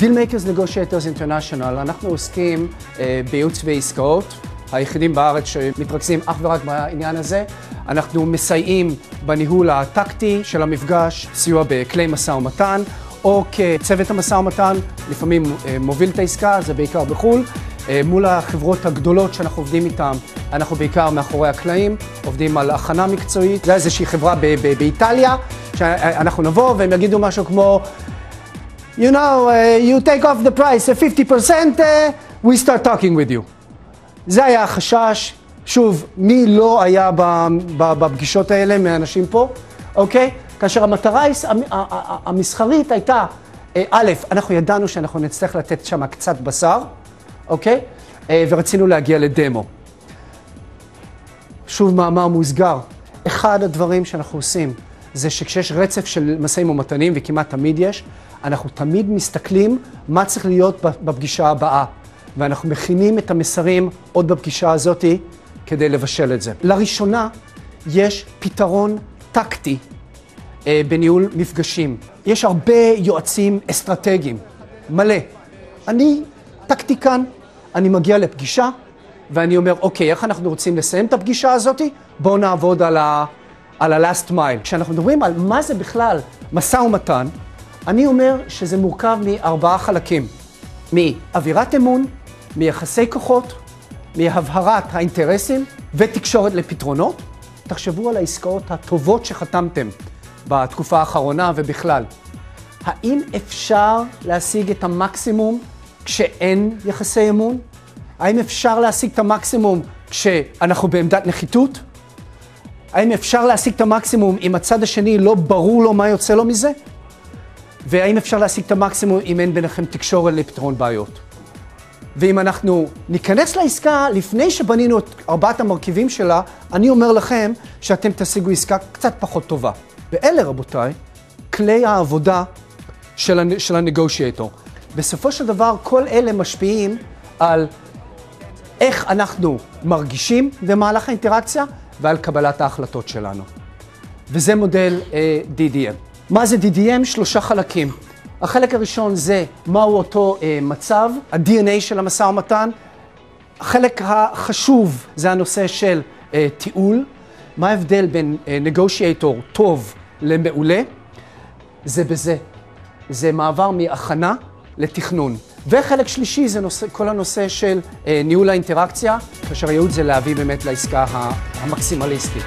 Dealmakers Negotiators International, אנחנו עוסקים בייעוץ ועסקאות, היחידים בארץ שמתרכזים אך ורק בעניין הזה. אנחנו מסייעים בניהול הטקטי של המפגש, סיוע בכלי משא ומתן, או כצוות המשא ומתן, לפעמים מוביל את העסקה, זה בעיקר בחו"ל. מול החברות הגדולות שאנחנו עובדים איתן, אנחנו בעיקר מאחורי הקלעים, עובדים על הכנה מקצועית. זה איזושהי חברה באיטליה, שאנחנו נבוא והם יגידו משהו כמו, you know, you take off the price 50%, we start talking with you. זה היה החשש. שוב, מי לא היה בפגישות האלה מהאנשים פה, אוקיי? כאשר המטרה המסחרית הייתה, א', אנחנו ידענו שאנחנו נצטרך לתת שם קצת בשר, אוקיי? ורצינו להגיע לדמו. שוב, מאמר מוסגר. אחד הדברים שאנחנו עושים זה שכשיש רצף של משאים ומתנים, וכמעט תמיד יש, אנחנו תמיד מסתכלים מה צריך להיות בפגישה הבאה. ואנחנו מכינים את המסרים עוד בפגישה הזאת כדי לבשל את זה. לראשונה יש פתרון טקטי בניהול מפגשים. יש הרבה יועצים אסטרטגיים, מלא. אני טקטיקן, אני מגיע לפגישה ואני אומר, אוקיי, איך אנחנו רוצים לסיים את הפגישה הזאת? בואו נעבוד על ה-last mile. כשאנחנו מדברים על מה זה בכלל משא ומתן, אני אומר שזה מורכב מ4 חלקים. מאווירת אמון, מיחסי כוחות, מהבהרת האינטרסים ותקשורת לפתרונות. תחשבו על העסקאות הטובות שחתמתם בתקופה האחרונה ובכלל. האם אפשר להשיג את המקסימום כשאין יחסי אמון? האם אפשר להשיג את המקסימום כשאנחנו בעמדת נחיתות? האם אפשר להשיג את המקסימום אם הצד השני לא ברור לו מה יוצא לו מזה? והאם אפשר להשיג את המקסימום אם אין ביניכם תקשורת לפתרון בעיות? ואם אנחנו ניכנס לעסקה לפני שבנינו את 4 המרכיבים שלה, אני אומר לכם שאתם תשיגו עסקה קצת פחות טובה. ואלה, רבותיי, כלי העבודה של הנגושייטור. בסופו של דבר, כל אלה משפיעים על איך אנחנו מרגישים במהלך האינטראקציה ועל קבלת ההחלטות שלנו. וזה מודל DDM. מה זה DDM? 3 חלקים. החלק הראשון זה מהו אותו מצב, ה-DNA של המשא ומתן. החלק החשוב זה הנושא של טיעול. מה ההבדל בין נגושייטור טוב למעולה? זה בזה. זה מעבר מהכנה לתכנון. וחלק שלישי זה כל הנושא של ניהול האינטראקציה, כאשר הייעוד זה להביא באמת לעסקה המקסימליסטית.